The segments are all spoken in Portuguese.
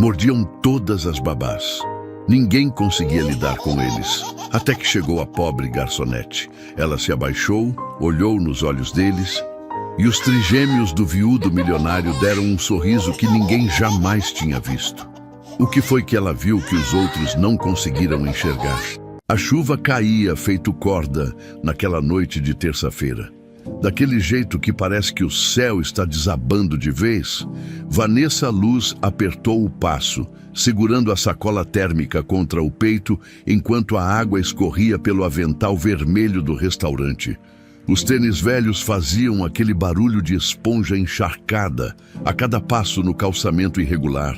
Mordiam todas as babás. Ninguém conseguia lidar com eles, até que chegou a pobre garçonete. Ela se abaixou, olhou nos olhos deles, e os trigêmeos do viúdo milionário deram um sorriso que ninguém jamais tinha visto. O que foi que ela viu que os outros não conseguiram enxergar? A chuva caía feito corda naquela noite de terça-feira. Daquele jeito que parece que o céu está desabando de vez, Vanessa Luz apertou o passo, segurando a sacola térmica contra o peito enquanto a água escorria pelo avental vermelho do restaurante. Os tênis velhos faziam aquele barulho de esponja encharcada a cada passo no calçamento irregular.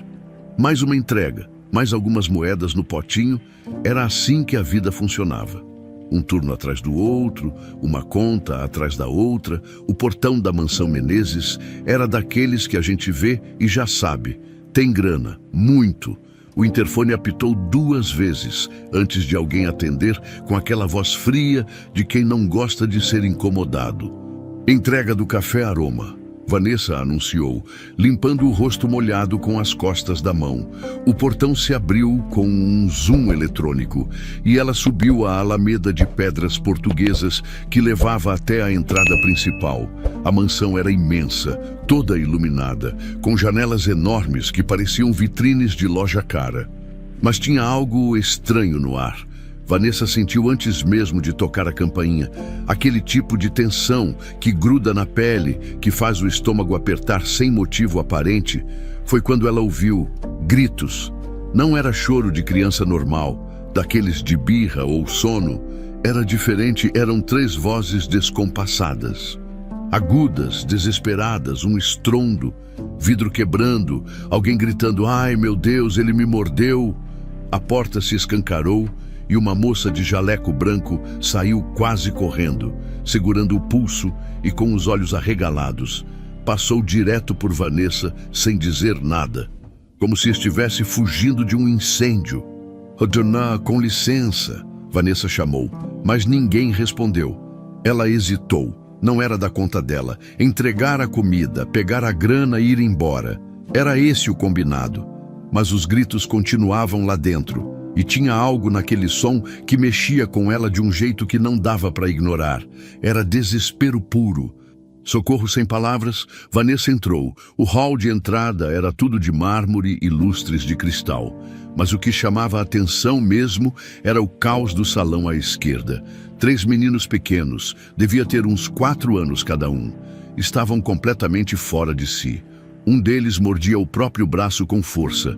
Mais uma entrega, mais algumas moedas no potinho, era assim que a vida funcionava. Um turno atrás do outro, uma conta atrás da outra. O portão da mansão Menezes era daqueles que a gente vê e já sabe. Tem grana, muito. O interfone apitou 2 vezes antes de alguém atender com aquela voz fria de quem não gosta de ser incomodado. Entrega do café Aroma. Vanessa anunciou, limpando o rosto molhado com as costas da mão. O portão se abriu com um zoom eletrônico e ela subiu a alameda de pedras portuguesas que levava até a entrada principal. A mansão era imensa, toda iluminada, com janelas enormes que pareciam vitrines de loja cara. Mas tinha algo estranho no ar. Vanessa sentiu antes mesmo de tocar a campainha, aquele tipo de tensão que gruda na pele, que faz o estômago apertar sem motivo aparente. Foi quando ela ouviu gritos. Não era choro de criança normal, daqueles de birra ou sono. Era diferente, eram 3 vozes descompassadas. Agudas, desesperadas, um estrondo, vidro quebrando, alguém gritando, "Ai, meu Deus, ele me mordeu!" A porta se escancarou e uma moça de jaleco branco saiu quase correndo, segurando o pulso e com os olhos arregalados. Passou direto por Vanessa sem dizer nada, como se estivesse fugindo de um incêndio. "Dona, com licença", Vanessa chamou, mas ninguém respondeu. Ela hesitou. Não era da conta dela. Entregar a comida, pegar a grana e ir embora. Era esse o combinado. Mas os gritos continuavam lá dentro. E tinha algo naquele som que mexia com ela de um jeito que não dava para ignorar. Era desespero puro. Socorro sem palavras, Vanessa entrou. O hall de entrada era tudo de mármore e lustres de cristal. Mas o que chamava a atenção mesmo era o caos do salão à esquerda. 3 meninos pequenos, devia ter uns 4 anos cada um. Estavam completamente fora de si. Um deles mordia o próprio braço com força,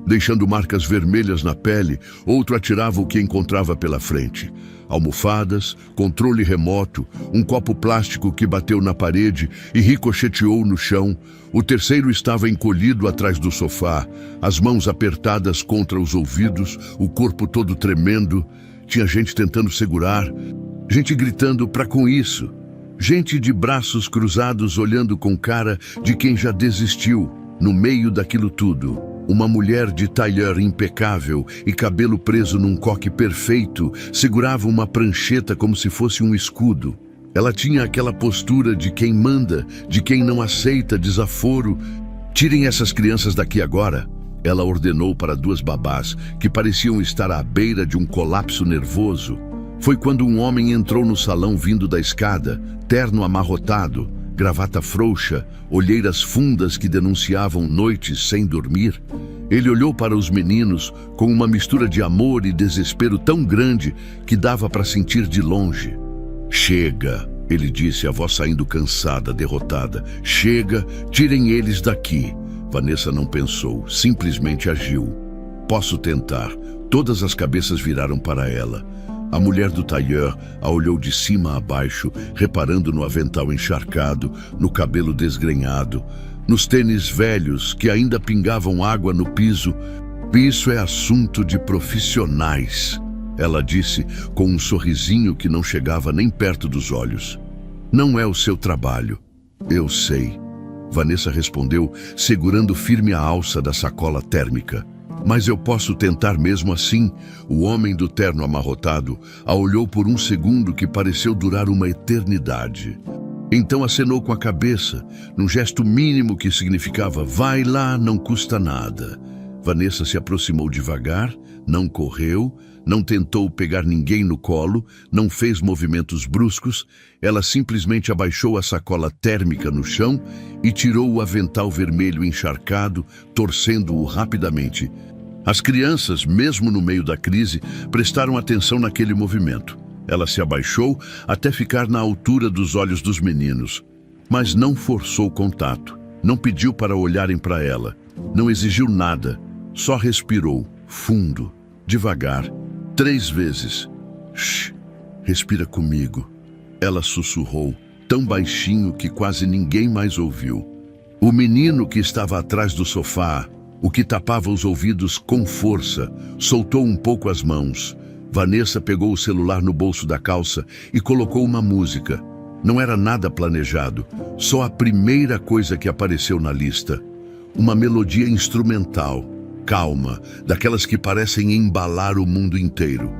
deixando marcas vermelhas na pele. Outro atirava o que encontrava pela frente. Almofadas, controle remoto, um copo plástico que bateu na parede e ricocheteou no chão. O terceiro estava encolhido atrás do sofá, as mãos apertadas contra os ouvidos, o corpo todo tremendo. Tinha gente tentando segurar, gente gritando "pra com isso", gente de braços cruzados olhando com cara de quem já desistiu. No meio daquilo tudo, uma mulher de tailleur impecável e cabelo preso num coque perfeito segurava uma prancheta como se fosse um escudo. Ela tinha aquela postura de quem manda, de quem não aceita desaforo. "Tirem essas crianças daqui agora", ela ordenou para 2 babás que pareciam estar à beira de um colapso nervoso. Foi quando um homem entrou no salão vindo da escada, terno amarrotado, gravata frouxa, olheiras fundas que denunciavam noites sem dormir. Ele olhou para os meninos com uma mistura de amor e desespero tão grande que dava para sentir de longe. "Chega", ele disse, a voz saindo cansada, derrotada. "Chega, tirem eles daqui." Vanessa não pensou, simplesmente agiu. "Posso tentar." Todas as cabeças viraram para ela. A mulher do tailleur a olhou de cima a baixo, reparando no avental encharcado, no cabelo desgrenhado, nos tênis velhos que ainda pingavam água no piso. "Isso é assunto de profissionais", ela disse com um sorrisinho que não chegava nem perto dos olhos. "Não é o seu trabalho." "Eu sei", Vanessa respondeu, segurando firme a alça da sacola térmica. "Mas eu posso tentar mesmo assim." O homem do terno amarrotado a olhou por um segundo que pareceu durar uma eternidade. Então acenou com a cabeça, num gesto mínimo que significava "vai lá, não custa nada." Vanessa se aproximou devagar, não correu, não tentou pegar ninguém no colo, não fez movimentos bruscos. Ela simplesmente abaixou a sacola térmica no chão e tirou o avental vermelho encharcado, torcendo-o rapidamente. As crianças, mesmo no meio da crise, prestaram atenção naquele movimento. Ela se abaixou até ficar na altura dos olhos dos meninos, mas não forçou contato, não pediu para olharem para ela, não exigiu nada, só respirou, fundo, devagar, 3 vezes. Shh, respira comigo. Ela sussurrou, tão baixinho que quase ninguém mais ouviu. O menino que estava atrás do sofá, o que tapava os ouvidos com força, soltou um pouco as mãos. Vanessa pegou o celular no bolso da calça e colocou uma música. Não era nada planejado, só a primeira coisa que apareceu na lista. Uma melodia instrumental, calma, daquelas que parecem embalar o mundo inteiro.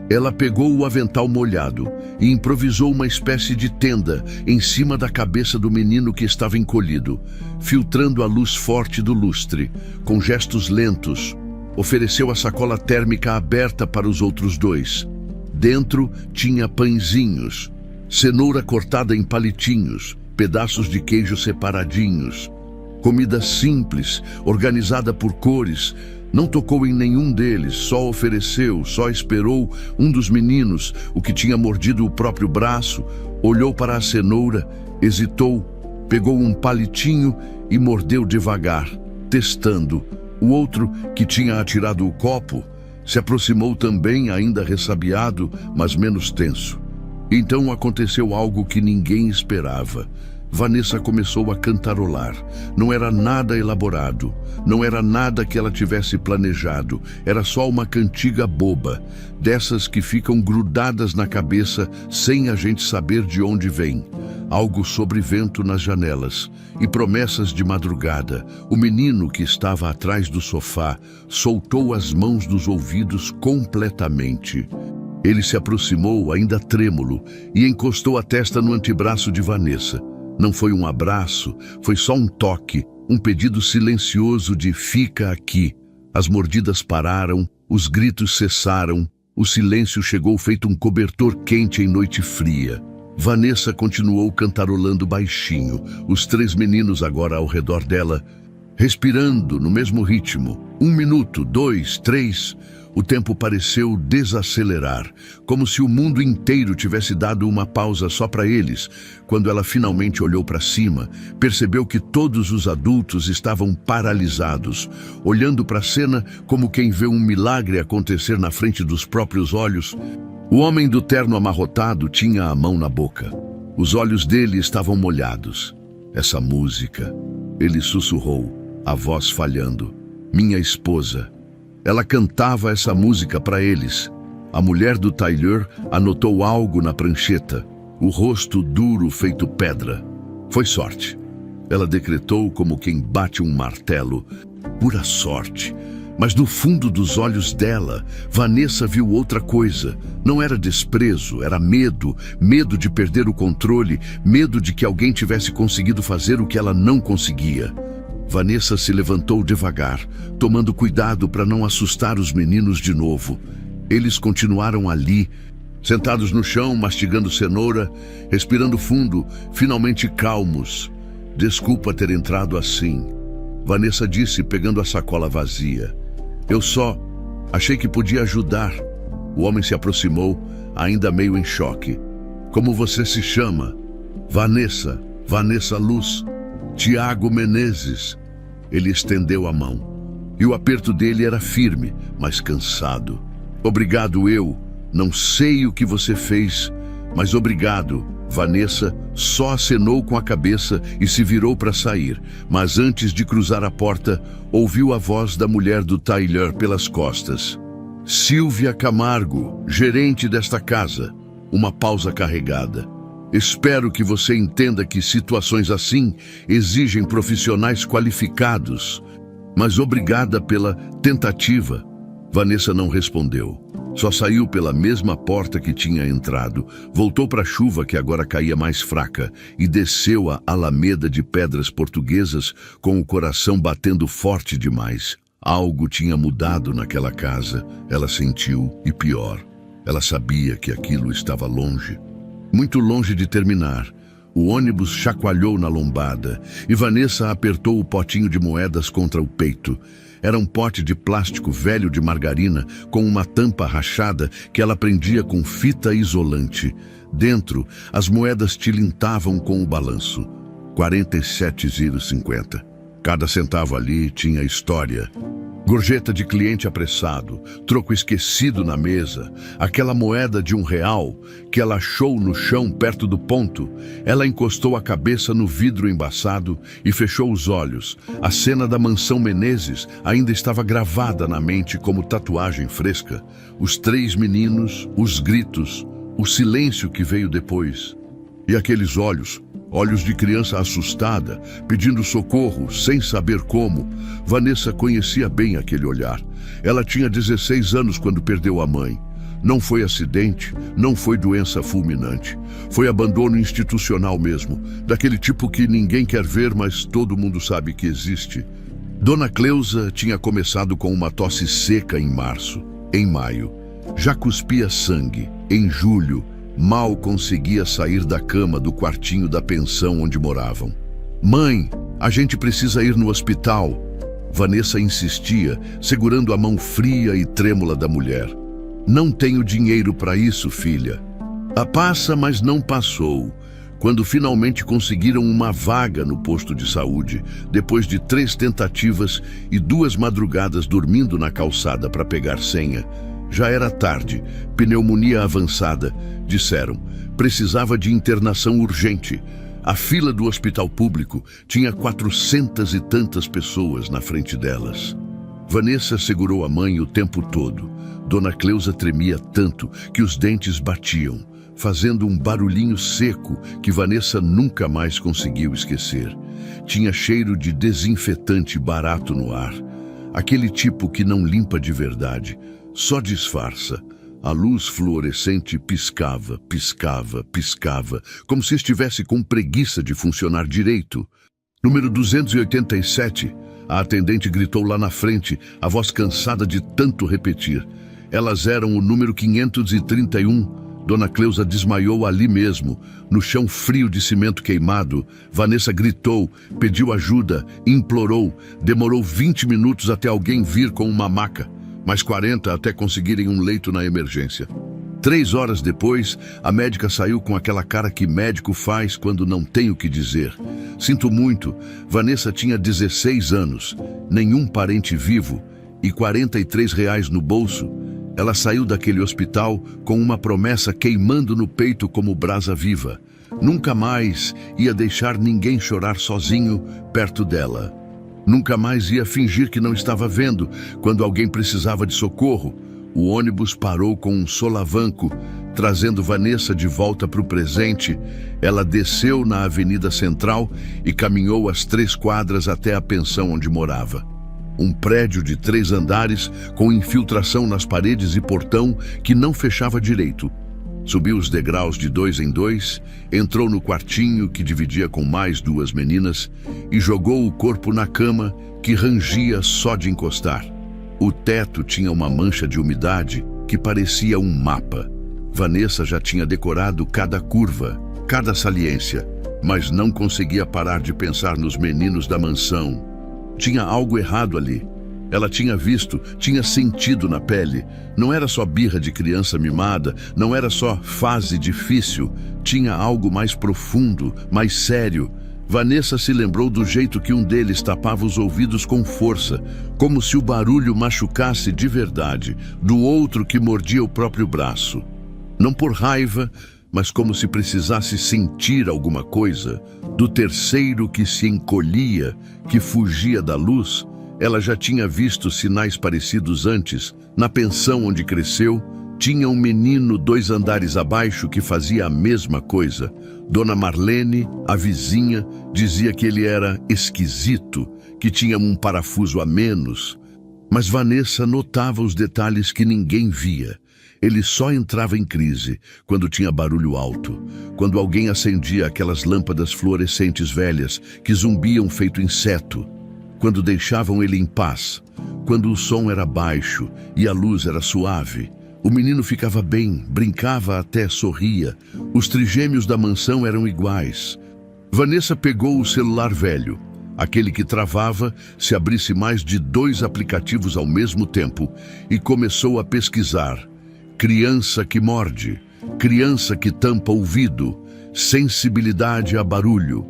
Ela pegou o avental molhado e improvisou uma espécie de tenda em cima da cabeça do menino que estava encolhido, filtrando a luz forte do lustre. Com gestos lentos, ofereceu a sacola térmica aberta para os outros 2. Dentro tinha pãezinhos, cenoura cortada em palitinhos, pedaços de queijo separadinhos. Comida simples, organizada por cores. Não tocou em nenhum deles, só ofereceu, só esperou um dos meninos, o que tinha mordido o próprio braço, olhou para a cenoura, hesitou, pegou um palitinho e mordeu devagar, testando. O outro, que tinha atirado o copo, se aproximou também, ainda ressabiado, mas menos tenso. Então aconteceu algo que ninguém esperava. Vanessa começou a cantarolar. Não era nada elaborado, não era nada que ela tivesse planejado, era só uma cantiga boba, dessas que ficam grudadas na cabeça sem a gente saber de onde vem. Algo sobre vento nas janelas e promessas de madrugada. O menino que estava atrás do sofá soltou as mãos dos ouvidos completamente. Ele se aproximou, ainda trêmulo, e encostou a testa no antebraço de Vanessa. Não foi um abraço, foi só um toque, um pedido silencioso de fica aqui. As mordidas pararam, os gritos cessaram, o silêncio chegou feito um cobertor quente em noite fria. Vanessa continuou cantarolando baixinho, os 3 meninos agora ao redor dela, respirando no mesmo ritmo. 1 minuto, 2, 3... O tempo pareceu desacelerar, como se o mundo inteiro tivesse dado uma pausa só para eles. Quando ela finalmente olhou para cima, percebeu que todos os adultos estavam paralisados, olhando para a cena como quem vê um milagre acontecer na frente dos próprios olhos. O homem do terno amarrotado tinha a mão na boca. Os olhos dele estavam molhados. Essa música, ele sussurrou, a voz falhando. Minha esposa. Ela cantava essa música para eles. A mulher do Tyler anotou algo na prancheta, o rosto duro feito pedra. Foi sorte. Ela decretou como quem bate um martelo. Pura sorte. Mas no fundo dos olhos dela, Vanessa viu outra coisa. Não era desprezo, era medo. Medo de perder o controle, medo de que alguém tivesse conseguido fazer o que ela não conseguia. Vanessa se levantou devagar, tomando cuidado para não assustar os meninos de novo. Eles continuaram ali, sentados no chão, mastigando cenoura, respirando fundo, finalmente calmos. Desculpa ter entrado assim, Vanessa disse, pegando a sacola vazia. Eu só achei que podia ajudar. O homem se aproximou, ainda meio em choque. Como você se chama? Vanessa, Vanessa Luz. Tiago Menezes. Ele estendeu a mão. E o aperto dele era firme, mas cansado. Obrigado, eu. Não sei o que você fez, mas obrigado. Vanessa só acenou com a cabeça e se virou para sair. Mas antes de cruzar a porta, ouviu a voz da mulher do Tyler pelas costas. Silvia Camargo, gerente desta casa. Uma pausa carregada. Espero que você entenda que situações assim exigem profissionais qualificados. Mas obrigada pela tentativa. Vanessa não respondeu. Só saiu pela mesma porta que tinha entrado, voltou para a chuva que agora caía mais fraca e desceu a alameda de pedras portuguesas com o coração batendo forte demais. Algo tinha mudado naquela casa, ela sentiu, e pior, ela sabia que aquilo estava longe. Muito longe de terminar. O ônibus chacoalhou na lombada e Vanessa apertou o potinho de moedas contra o peito. Era um pote de plástico velho de margarina com uma tampa rachada que ela prendia com fita isolante. Dentro, as moedas tilintavam com o balanço. 47,50. Cada centavo ali tinha história. Gorjeta de cliente apressado, troco esquecido na mesa, aquela moeda de R$1 que ela achou no chão perto do ponto. Ela encostou a cabeça no vidro embaçado e fechou os olhos. A cena da mansão Menezes ainda estava gravada na mente como tatuagem fresca. Os 3 meninos, os gritos, o silêncio que veio depois. E aqueles olhos de criança assustada, pedindo socorro, sem saber como. Vanessa conhecia bem aquele olhar. Ela tinha 16 anos quando perdeu a mãe. Não foi acidente, não foi doença fulminante. Foi abandono institucional mesmo, daquele tipo que ninguém quer ver, mas todo mundo sabe que existe. Dona Cleusa tinha começado com uma tosse seca em março. Em maio, já cuspia sangue. Em julho, mal conseguia sair da cama do quartinho da pensão onde moravam. Mãe, a gente precisa ir no hospital. Vanessa insistia, segurando a mão fria e trêmula da mulher. Não tenho dinheiro para isso, filha. Passa, mas não passou. Quando finalmente conseguiram uma vaga no posto de saúde, depois de 3 tentativas e 2 madrugadas dormindo na calçada para pegar senha, já era tarde, pneumonia avançada, disseram. Precisava de internação urgente. A fila do hospital público tinha 400 e tantas pessoas na frente delas. Vanessa segurou a mãe o tempo todo. Dona Cleusa tremia tanto que os dentes batiam, fazendo um barulhinho seco que Vanessa nunca mais conseguiu esquecer. Tinha cheiro de desinfetante barato no ar. Aquele tipo que não limpa de verdade, só disfarça. A luz fluorescente piscava, piscava, piscava, como se estivesse com preguiça de funcionar direito. Número 287, a atendente gritou lá na frente, a voz cansada de tanto repetir. Elas eram o número 531. Dona Cleusa desmaiou ali mesmo, no chão frio de cimento queimado. Vanessa gritou, pediu ajuda, implorou. Demorou 20 minutos até alguém vir com uma maca. Mais 40 até conseguirem um leito na emergência. 3 horas depois, a médica saiu com aquela cara que médico faz quando não tem o que dizer. Sinto muito, Vanessa tinha 16 anos, nenhum parente vivo e R$43 no bolso. Ela saiu daquele hospital com uma promessa queimando no peito como brasa viva. Nunca mais ia deixar ninguém chorar sozinho perto dela. Nunca mais ia fingir que não estava vendo quando alguém precisava de socorro. O ônibus parou com um solavanco, trazendo Vanessa de volta para o presente. Ela desceu na Avenida Central e caminhou as 3 quadras até a pensão onde morava. Um prédio de 3 andares com infiltração nas paredes e portão que não fechava direito. Subiu os degraus de 2 em 2, entrou no quartinho que dividia com mais 2 meninas e jogou o corpo na cama que rangia só de encostar. O teto tinha uma mancha de umidade que parecia um mapa. Vanessa já tinha decorado cada curva, cada saliência, mas não conseguia parar de pensar nos meninos da mansão. Tinha algo errado ali. Ela tinha visto, tinha sentido na pele. Não era só birra de criança mimada, não era só fase difícil. Tinha algo mais profundo, mais sério. Vanessa se lembrou do jeito que um deles tapava os ouvidos com força, como se o barulho machucasse de verdade, do outro que mordia o próprio braço. Não por raiva, mas como se precisasse sentir alguma coisa. Do terceiro que se encolhia, que fugia da luz. Ela já tinha visto sinais parecidos antes. Na pensão onde cresceu, tinha um menino 2 andares abaixo que fazia a mesma coisa. Dona Marlene, a vizinha, dizia que ele era esquisito, que tinha um parafuso a menos. Mas Vanessa notava os detalhes que ninguém via. Ele só entrava em crise quando tinha barulho alto, quando alguém acendia aquelas lâmpadas fluorescentes velhas que zumbiam feito inseto. quando deixavam ele em paz, quando o som era baixo e a luz era suave. O menino ficava bem, brincava até sorria. Os trigêmeos da mansão eram iguais. Vanessa pegou o celular velho, aquele que travava se abrisse mais de 2 aplicativos ao mesmo tempo, e começou a pesquisar. Criança que morde, criança que tampa ouvido, sensibilidade a barulho.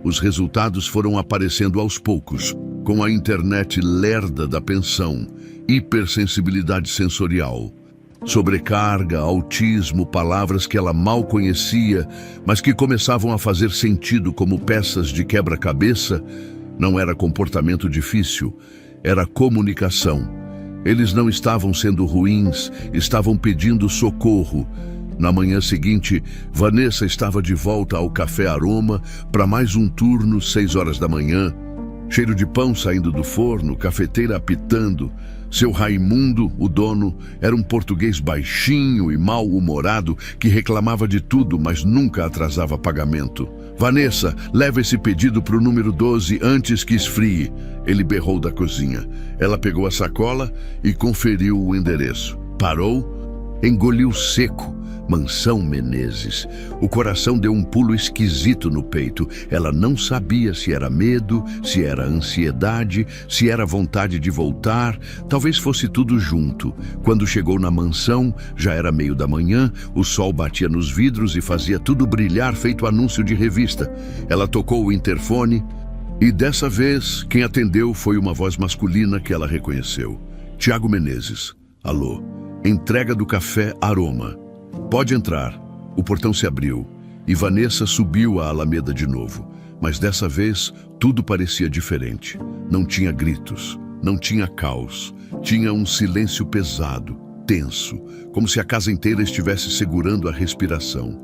Os resultados foram aparecendo aos poucos, com a internet lerda da pensão, hipersensibilidade sensorial, sobrecarga, autismo, palavras que ela mal conhecia, mas que começavam a fazer sentido como peças de quebra-cabeça. Não era comportamento difícil, era comunicação. Eles não estavam sendo ruins, estavam pedindo socorro. Na manhã seguinte, Vanessa estava de volta ao Café Aroma para mais um turno, 6 horas da manhã. Cheiro de pão saindo do forno, cafeteira apitando. Seu Raimundo, o dono, era um português baixinho e mal-humorado que reclamava de tudo, mas nunca atrasava pagamento. Vanessa, leva esse pedido para o número 12 antes que esfrie. Ele berrou da cozinha. Ela pegou a sacola e conferiu o endereço. Parou, engoliu seco. Mansão Menezes. O coração deu um pulo esquisito no peito. Ela não sabia se era medo, se era ansiedade, se era vontade de voltar. Talvez fosse tudo junto. Quando chegou na mansão, já era meio da manhã, o sol batia nos vidros e fazia tudo brilhar feito anúncio de revista. Ela tocou o interfone e dessa vez quem atendeu foi uma voz masculina que ela reconheceu. Tiago Menezes. Alô. Entrega do Café Aroma. Pode entrar. O portão se abriu e Vanessa subiu a Alameda de novo. Mas dessa vez tudo parecia diferente. Não tinha gritos, não tinha caos. Tinha um silêncio pesado, tenso, como se a casa inteira estivesse segurando a respiração.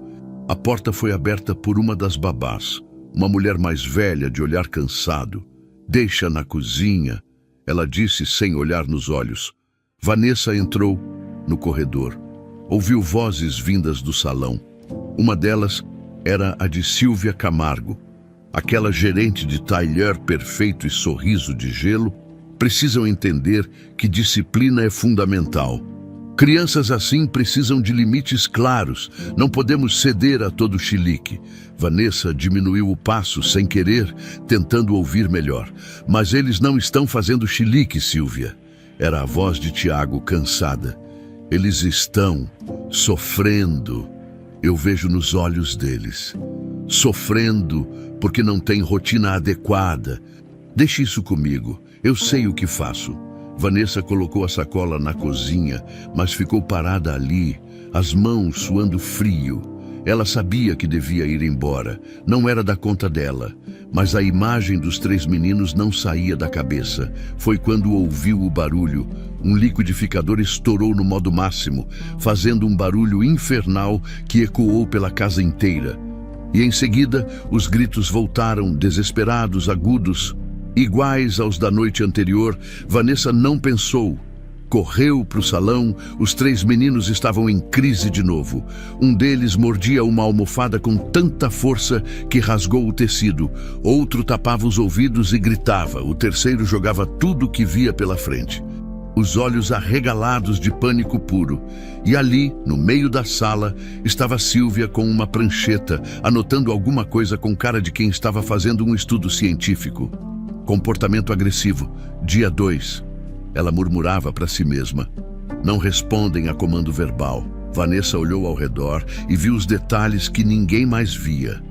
A porta foi aberta por uma das babás, uma mulher mais velha de olhar cansado. Deixa na cozinha, ela disse sem olhar nos olhos. Vanessa entrou no corredor. Ouviu vozes vindas do salão. Uma delas era a de Silvia Camargo. Aquela gerente de talher perfeito e sorriso de gelo. Precisam entender que disciplina é fundamental. Crianças assim precisam de limites claros. Não podemos ceder a todo chilique. Vanessa diminuiu o passo sem querer, tentando ouvir melhor. Mas eles não estão fazendo chilique, Silvia. Era a voz de Tiago, cansada. Eles estão sofrendo. Eu vejo nos olhos deles. Sofrendo porque não tem rotina adequada. Deixe isso comigo. Eu sei o que faço. Vanessa colocou a sacola na cozinha, mas ficou parada ali, as mãos suando frio. Ela sabia que devia ir embora. Não era da conta dela. Mas a imagem dos 3 meninos não saía da cabeça. Foi quando ouviu o barulho. Um liquidificador estourou no modo máximo, fazendo um barulho infernal que ecoou pela casa inteira. E em seguida, os gritos voltaram, desesperados, agudos, iguais aos da noite anterior. Vanessa não pensou. Correu para o salão, os 3 meninos estavam em crise de novo. Um deles mordia uma almofada com tanta força que rasgou o tecido. Outro tapava os ouvidos e gritava. O terceiro jogava tudo o que via pela frente. Os olhos arregalados de pânico puro. E ali, no meio da sala, estava Silvia com uma prancheta, anotando alguma coisa com cara de quem estava fazendo um estudo científico. Comportamento agressivo, dia 2. Ela murmurava para si mesma. Não respondem a comando verbal. Vanessa olhou ao redor e viu os detalhes que ninguém mais via.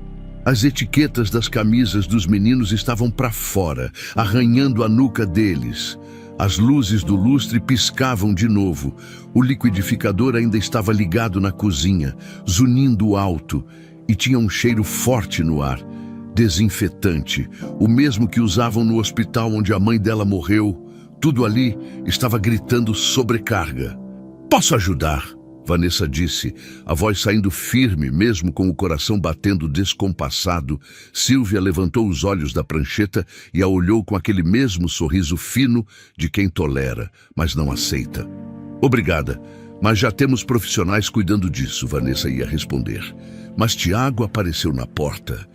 As etiquetas das camisas dos meninos estavam para fora, arranhando a nuca deles. As luzes do lustre piscavam de novo. O liquidificador ainda estava ligado na cozinha, zunindo alto, e tinha um cheiro forte no ar. Desinfetante, o mesmo que usavam no hospital onde a mãe dela morreu. Tudo ali estava gritando sobrecarga. Posso ajudar? Vanessa disse, a voz saindo firme, mesmo com o coração batendo descompassado. Silvia levantou os olhos da prancheta e a olhou com aquele mesmo sorriso fino de quem tolera, mas não aceita. Obrigada. Mas já temos profissionais cuidando disso, Vanessa ia responder. Mas Tiago apareceu na porta.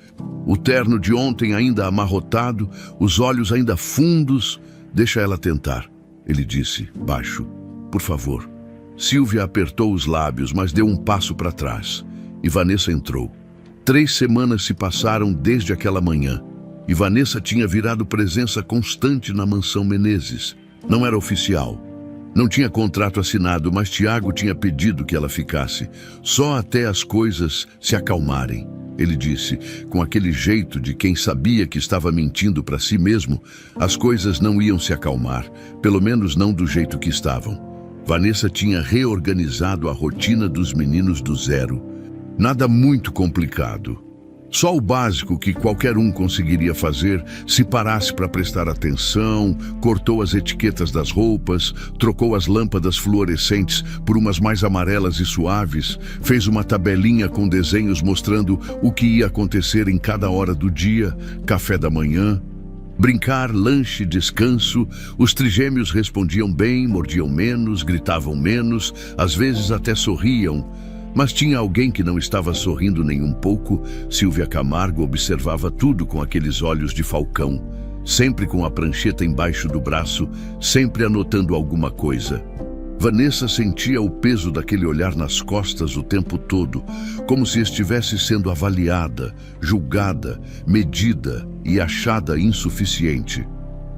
O terno de ontem ainda amarrotado, os olhos ainda fundos. Deixa ela tentar, ele disse, baixo. Por favor. Silvia apertou os lábios, mas deu um passo para trás. E Vanessa entrou. 3 semanas se passaram desde aquela manhã. E Vanessa tinha virado presença constante na mansão Menezes. Não era oficial. Não tinha contrato assinado, mas Tiago tinha pedido que ela ficasse, só até as coisas se acalmarem. Ele disse, com aquele jeito de quem sabia que estava mentindo para si mesmo, as coisas não iam se acalmar, pelo menos não do jeito que estavam. Vanessa tinha reorganizado a rotina dos meninos do zero. Nada muito complicado. Só o básico que qualquer um conseguiria fazer se parasse para prestar atenção, cortou as etiquetas das roupas, trocou as lâmpadas fluorescentes por umas mais amarelas e suaves, fez uma tabelinha com desenhos mostrando o que ia acontecer em cada hora do dia, café da manhã, brincar, lanche, descanso. Os trigêmeos respondiam bem, mordiam menos, gritavam menos, às vezes até sorriam. Mas tinha alguém que não estava sorrindo nem um pouco. Silvia Camargo observava tudo com aqueles olhos de falcão, sempre com a prancheta embaixo do braço, sempre anotando alguma coisa. Vanessa sentia o peso daquele olhar nas costas o tempo todo, como se estivesse sendo avaliada, julgada, medida e achada insuficiente.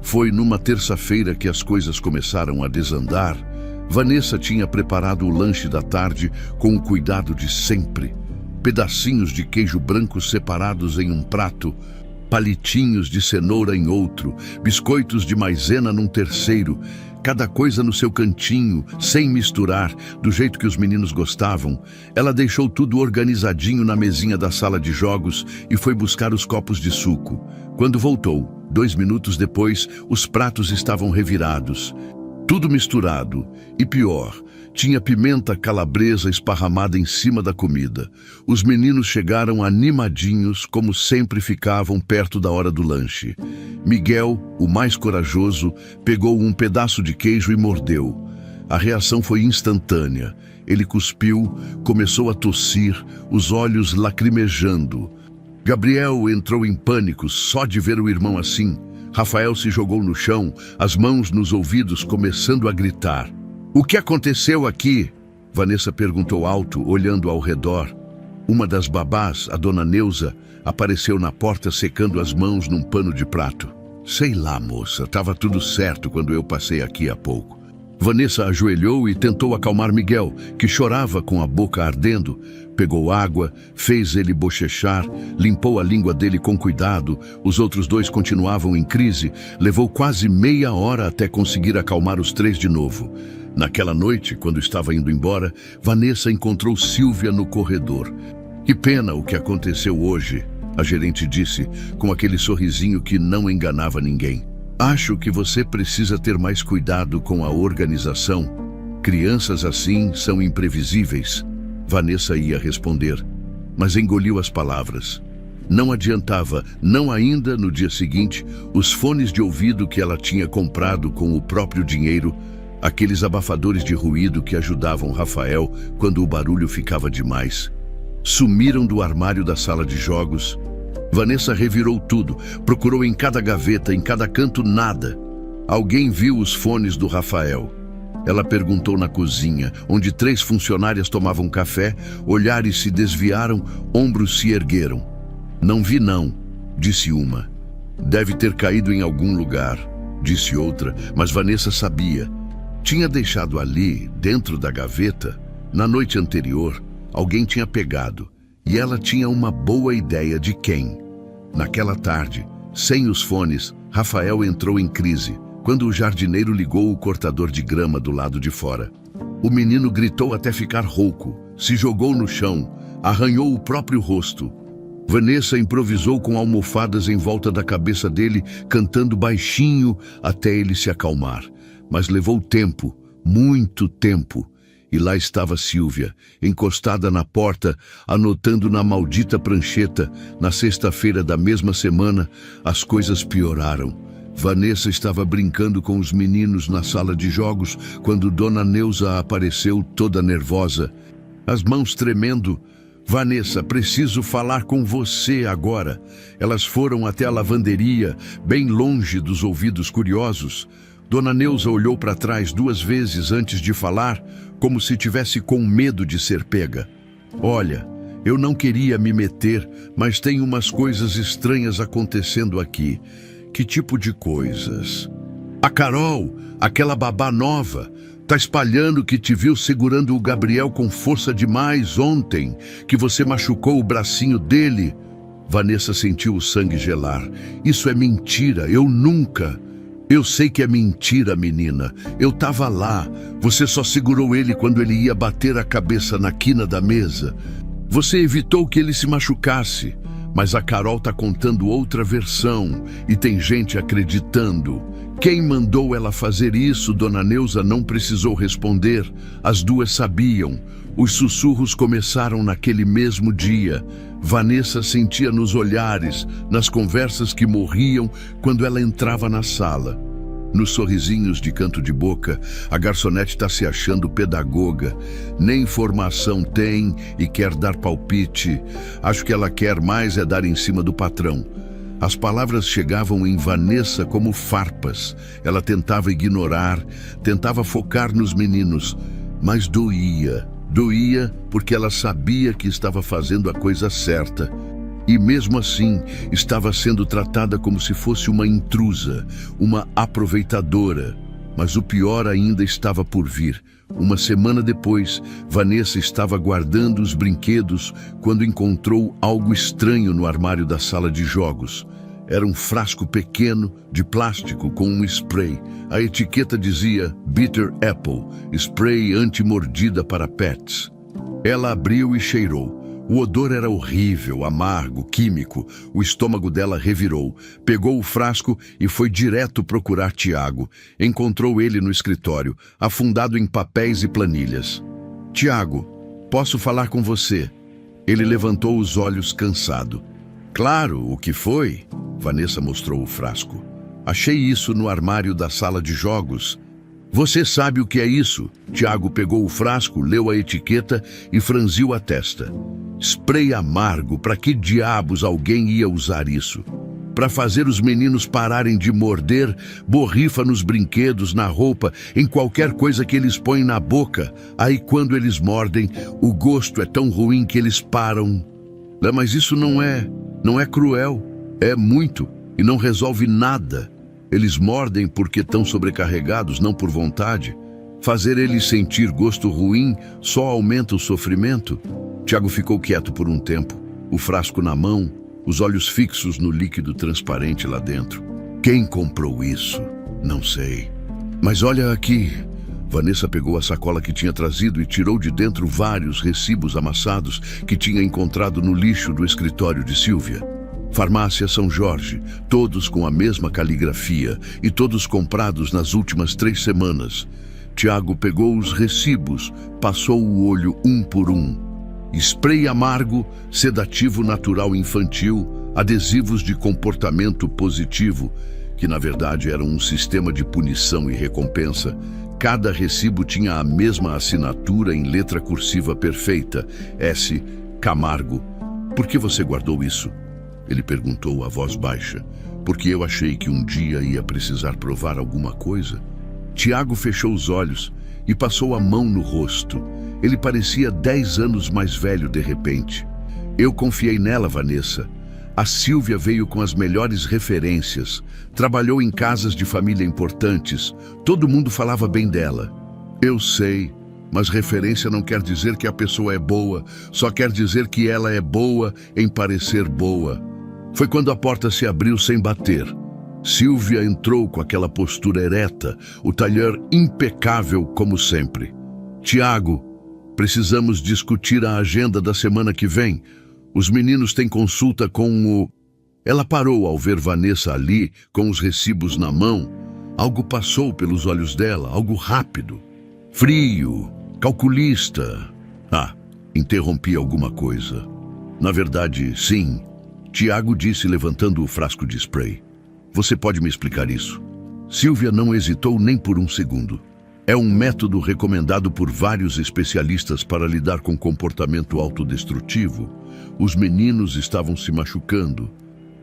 Foi numa terça-feira que as coisas começaram a desandar. Vanessa tinha preparado o lanche da tarde com o cuidado de sempre. Pedacinhos de queijo branco separados em um prato, palitinhos de cenoura em outro, biscoitos de maisena num terceiro, cada coisa no seu cantinho, sem misturar, do jeito que os meninos gostavam. Ela deixou tudo organizadinho na mesinha da sala de jogos e foi buscar os copos de suco. Quando voltou, 2 minutos depois, os pratos estavam revirados. Tudo misturado, e pior, tinha pimenta calabresa esparramada em cima da comida. Os meninos chegaram animadinhos, como sempre ficavam perto da hora do lanche. Miguel, o mais corajoso, pegou um pedaço de queijo e mordeu. A reação foi instantânea. Ele cuspiu, começou a tossir, os olhos lacrimejando. Gabriel entrou em pânico só de ver o irmão assim. Rafael se jogou no chão, as mãos nos ouvidos, começando a gritar. "O que aconteceu aqui?" Vanessa perguntou alto, olhando ao redor. Uma das babás, a dona Neuza, apareceu na porta secando as mãos num pano de prato. "Sei lá, moça, estava tudo certo quando eu passei aqui há pouco." Vanessa ajoelhou e tentou acalmar Miguel, que chorava com a boca ardendo. Pegou água, fez ele bochechar, limpou a língua dele com cuidado. Os outros dois continuavam em crise. Levou quase meia hora até conseguir acalmar os 3 de novo. Naquela noite, quando estava indo embora, Vanessa encontrou Silvia no corredor. "Que pena o que aconteceu hoje", a gerente disse, com aquele sorrisinho que não enganava ninguém. "Acho que você precisa ter mais cuidado com a organização. Crianças assim são imprevisíveis." Vanessa ia responder, mas engoliu as palavras. Não adiantava, não ainda no dia seguinte, os fones de ouvido que ela tinha comprado com o próprio dinheiro, aqueles abafadores de ruído que ajudavam Rafael quando o barulho ficava demais. Sumiram do armário da sala de jogos. Vanessa revirou tudo, procurou em cada gaveta, em cada canto, nada. Alguém viu os fones do Rafael. Ela perguntou na cozinha, onde 3 funcionárias tomavam café, olhares se desviaram, ombros se ergueram. "Não vi não", disse uma. "Deve ter caído em algum lugar", disse outra, mas Vanessa sabia. Tinha deixado ali, dentro da gaveta, na noite anterior, alguém tinha pegado, e ela tinha uma boa ideia de quem. Naquela tarde, sem os fones, Rafael entrou em crise, quando o jardineiro ligou o cortador de grama do lado de fora. O menino gritou até ficar rouco, se jogou no chão, arranhou o próprio rosto. Vanessa improvisou com almofadas em volta da cabeça dele, cantando baixinho até ele se acalmar. Mas levou tempo, muito tempo. E lá estava Silvia, encostada na porta, anotando na maldita prancheta. Na sexta-feira da mesma semana, as coisas pioraram. Vanessa estava brincando com os meninos na sala de jogos quando Dona Neuza apareceu toda nervosa, as mãos tremendo. Vanessa, preciso falar com você agora. Elas foram até a lavanderia, bem longe dos ouvidos curiosos. Dona Neuza olhou para trás 2 vezes antes de falar, como se tivesse com medo de ser pega. Olha, eu não queria me meter, mas tem umas coisas estranhas acontecendo aqui. Que tipo de coisas? A Carol, aquela babá nova, tá espalhando que te viu segurando o Gabriel com força demais ontem, que você machucou o bracinho dele. Vanessa sentiu o sangue gelar. Isso é mentira, eu nunca... Eu sei que é mentira, menina. Eu tava lá. Você só segurou ele quando ele ia bater a cabeça na quina da mesa. Você evitou que ele se machucasse. Mas a Carol tá contando outra versão e tem gente acreditando. Quem mandou ela fazer isso? Dona Neuza não precisou responder. As duas sabiam. Os sussurros começaram naquele mesmo dia. Vanessa sentia nos olhares, nas conversas que morriam quando ela entrava na sala. Nos sorrisinhos de canto de boca, a garçonete está se achando pedagoga. Nem formação tem e quer dar palpite. Acho que ela quer mais é dar em cima do patrão. As palavras chegavam em Vanessa como farpas. Ela tentava ignorar, tentava focar nos meninos, mas doía. Doía porque ela sabia que estava fazendo a coisa certa. E mesmo assim, estava sendo tratada como se fosse uma intrusa, uma aproveitadora. Mas o pior ainda estava por vir. Uma semana depois, Vanessa estava guardando os brinquedos quando encontrou algo estranho no armário da sala de jogos. Era um frasco pequeno, de plástico, com um spray. A etiqueta dizia Bitter Apple, spray anti-mordida para pets. Ela abriu e cheirou. O odor era horrível, amargo, químico. O estômago dela revirou. Pegou o frasco e foi direto procurar Tiago. Encontrou ele no escritório, afundado em papéis e planilhas. Tiago, posso falar com você? Ele levantou os olhos cansado. Claro, o que foi? Vanessa mostrou o frasco. Achei isso no armário da sala de jogos. Você sabe o que é isso? Tiago pegou o frasco, leu a etiqueta e franziu a testa. Spray amargo, para que diabos alguém ia usar isso? Para fazer os meninos pararem de morder, borrifa nos brinquedos, na roupa, em qualquer coisa que eles põem na boca. Aí quando eles mordem, o gosto é tão ruim que eles param. Mas isso não é cruel, é muito e não resolve nada. Eles mordem porque estão sobrecarregados, não por vontade. Fazer eles sentir gosto ruim só aumenta o sofrimento. Tiago ficou quieto por um tempo, o frasco na mão, os olhos fixos no líquido transparente lá dentro. Quem comprou isso? Não sei. Mas olha aqui. Vanessa pegou a sacola que tinha trazido e tirou de dentro vários recibos amassados que tinha encontrado no lixo do escritório de Silvia. Farmácia São Jorge, todos com a mesma caligrafia e todos comprados nas últimas 3 semanas. Tiago pegou os recibos, passou o olho um por um. Spray amargo, sedativo natural infantil, adesivos de comportamento positivo, que na verdade eram um sistema de punição e recompensa. Cada recibo tinha a mesma assinatura em letra cursiva perfeita, S. Camargo. Por que você guardou isso? Ele perguntou a voz baixa. Porque eu achei que um dia ia precisar provar alguma coisa. Tiago fechou os olhos e passou a mão no rosto. Ele parecia 10 anos mais velho de repente. Eu confiei nela, Vanessa. A Silvia veio com as melhores referências. Trabalhou em casas de família importantes. Todo mundo falava bem dela. Eu sei, mas referência não quer dizer que a pessoa é boa. Só quer dizer que ela é boa em parecer boa. Foi quando a porta se abriu sem bater. Silvia entrou com aquela postura ereta, o talher impecável como sempre. Tiago, precisamos discutir a agenda da semana que vem. Os meninos têm consulta com o... Ela parou ao ver Vanessa ali, com os recibos na mão. Algo passou pelos olhos dela, algo rápido. Frio, calculista. Interrompi alguma coisa. Na verdade, sim. Tiago disse levantando o frasco de spray. Você pode me explicar isso? Silvia não hesitou nem por um segundo. É um método recomendado por vários especialistas para lidar com comportamento autodestrutivo. Os meninos estavam se machucando.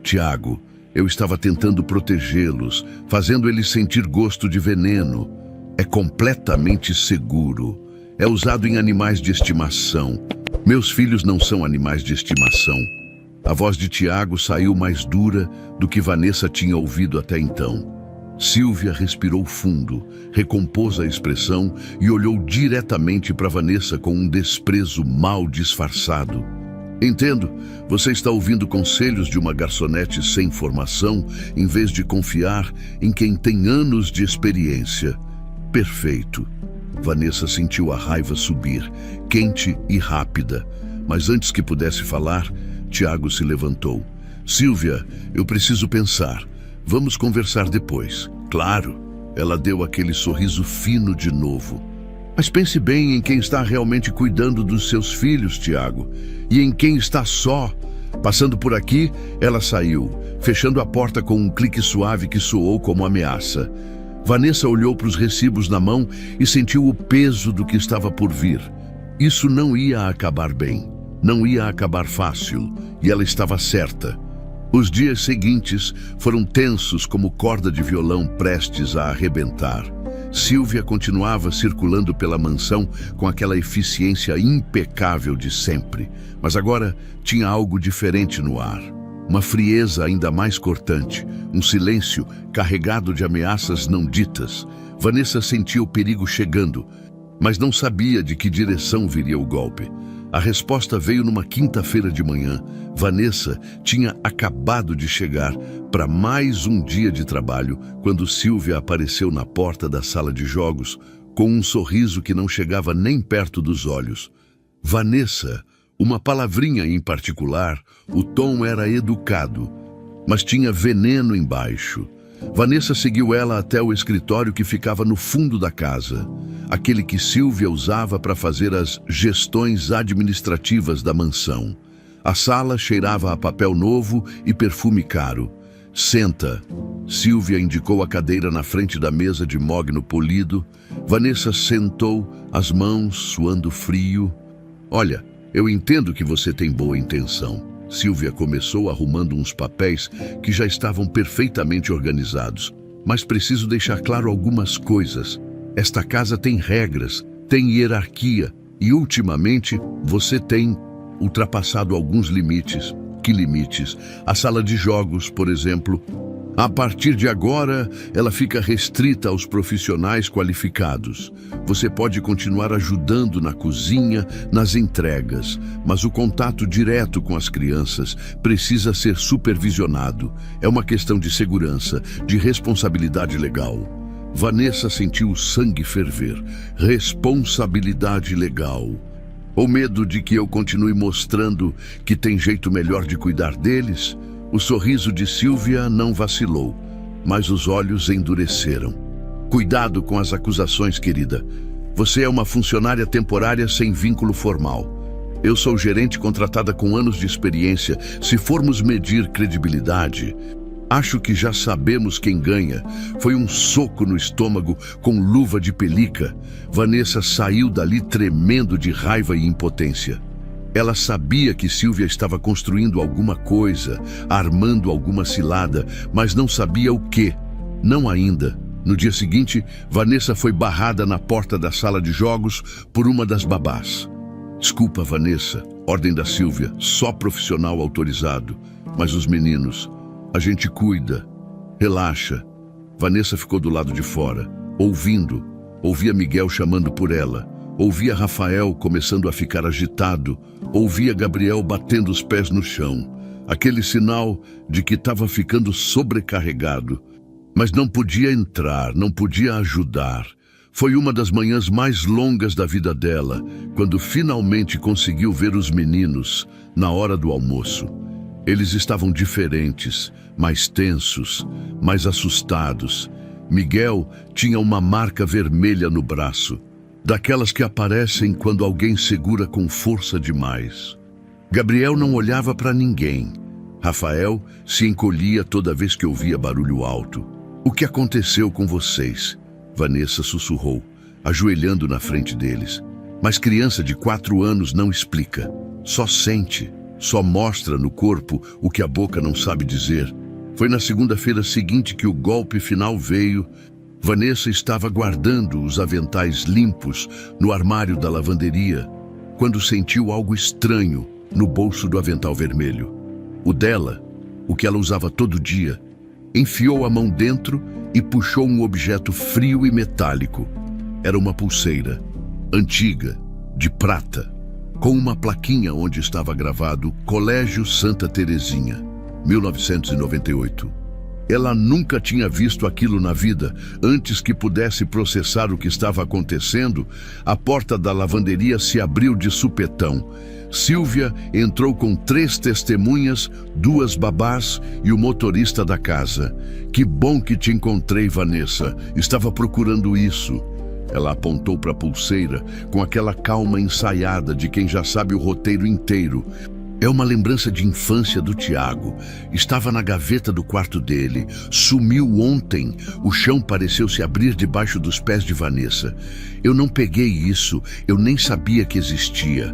Tiago, eu estava tentando protegê-los, fazendo eles sentir gosto de veneno. É completamente seguro. É usado em animais de estimação. Meus filhos não são animais de estimação. A voz de Tiago saiu mais dura do que Vanessa tinha ouvido até então. Silvia respirou fundo, recompôs a expressão e olhou diretamente para Vanessa com um desprezo mal disfarçado. Entendo, você está ouvindo conselhos de uma garçonete sem formação, em vez de confiar em quem tem anos de experiência. Perfeito. Vanessa sentiu a raiva subir, quente e rápida. Mas antes que pudesse falar, Tiago se levantou. Silvia, eu preciso pensar. Vamos conversar depois. Claro, ela deu aquele sorriso fino de novo. Mas pense bem em quem está realmente cuidando dos seus filhos, Tiago. E em quem está só. Passando por aqui, ela saiu, fechando a porta com um clique suave que soou como ameaça. Vanessa olhou para os recibos na mão e sentiu o peso do que estava por vir. Isso não ia acabar bem. Não ia acabar fácil. E ela estava certa. Os dias seguintes foram tensos como corda de violão prestes a arrebentar. Silvia continuava circulando pela mansão com aquela eficiência impecável de sempre, mas agora tinha algo diferente no ar. Uma frieza ainda mais cortante, um silêncio carregado de ameaças não ditas. Vanessa sentia o perigo chegando, mas não sabia de que direção viria o golpe. A resposta veio numa quinta-feira de manhã. Vanessa tinha acabado de chegar para mais um dia de trabalho quando Silvia apareceu na porta da sala de jogos com um sorriso que não chegava nem perto dos olhos. Vanessa, uma palavrinha em particular, o tom era educado, mas tinha veneno embaixo. Vanessa seguiu ela até o escritório que ficava no fundo da casa, aquele que Silvia usava para fazer as gestões administrativas da mansão. A sala cheirava a papel novo e perfume caro. Senta. Silvia indicou a cadeira na frente da mesa de mogno polido. Vanessa sentou, as mãos suando frio. Olha, eu entendo que você tem boa intenção. Silvia começou arrumando uns papéis que já estavam perfeitamente organizados. Mas preciso deixar claro algumas coisas. Esta casa tem regras, tem hierarquia e, ultimamente, você tem ultrapassado alguns limites. Que limites? A sala de jogos, por exemplo. A partir de agora, ela fica restrita aos profissionais qualificados. Você pode continuar ajudando na cozinha, nas entregas, mas o contato direto com as crianças precisa ser supervisionado. É uma questão de segurança, de responsabilidade legal. Vanessa sentiu o sangue ferver. Responsabilidade legal. Ou medo de que eu continue mostrando que tem jeito melhor de cuidar deles? O sorriso de Silvia não vacilou, mas os olhos endureceram. Cuidado com as acusações, querida. Você é uma funcionária temporária sem vínculo formal. Eu sou gerente contratada com anos de experiência. Se formos medir credibilidade, acho que já sabemos quem ganha. Foi um soco no estômago com luva de pelica. Vanessa saiu dali tremendo de raiva e impotência. Ela sabia que Silvia estava construindo alguma coisa, armando alguma cilada, mas não sabia o quê. Não ainda. No dia seguinte, Vanessa foi barrada na porta da sala de jogos por uma das babás. Desculpa, Vanessa. Ordem da Silvia. Só profissional autorizado. Mas os meninos... A gente cuida. Relaxa. Vanessa ficou do lado de fora, ouvindo. Ouvia Miguel chamando por ela. Ouvia Rafael começando a ficar agitado. Ouvia Gabriel batendo os pés no chão. Aquele sinal de que estava ficando sobrecarregado. Mas não podia entrar, não podia ajudar. Foi uma das manhãs mais longas da vida dela, quando finalmente conseguiu ver os meninos na hora do almoço. Eles estavam diferentes, mais tensos, mais assustados. Miguel tinha uma marca vermelha no braço, daquelas que aparecem quando alguém segura com força demais. Gabriel não olhava para ninguém. Rafael se encolhia toda vez que ouvia barulho alto. O que aconteceu com vocês? Vanessa sussurrou, ajoelhando na frente deles. Mas criança de 4 anos não explica. Só sente, só mostra no corpo o que a boca não sabe dizer. Foi na segunda-feira seguinte que o golpe final veio. Vanessa estava guardando os aventais limpos no armário da lavanderia, quando sentiu algo estranho no bolso do avental vermelho. O dela, o que ela usava todo dia. Enfiou a mão dentro e puxou um objeto frio e metálico. Era uma pulseira, antiga, de prata, com uma plaquinha onde estava gravado Colégio Santa Terezinha, 1998. Ela nunca tinha visto aquilo na vida. Antes que pudesse processar o que estava acontecendo, a porta da lavanderia se abriu de supetão. Silvia entrou com 3 testemunhas, 2 babás e o motorista da casa. Que bom que te encontrei, Vanessa. Estava procurando isso. Ela apontou para a pulseira com aquela calma ensaiada de quem já sabe o roteiro inteiro. É uma lembrança de infância do Tiago. Estava na gaveta do quarto dele. Sumiu ontem. O chão pareceu se abrir debaixo dos pés de Vanessa. Eu não peguei isso. Eu nem sabia que existia.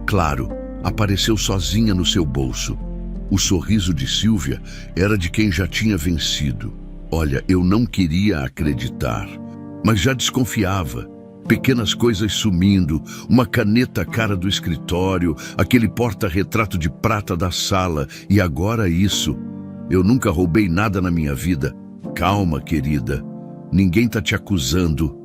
Claro, apareceu sozinha no seu bolso. O sorriso de Silvia era de quem já tinha vencido. Olha, eu não queria acreditar, mas já desconfiava. Pequenas coisas sumindo, uma caneta à cara do escritório, aquele porta-retrato de prata da sala, e agora isso. Eu nunca roubei nada na minha vida. Calma, querida. Ninguém tá te acusando.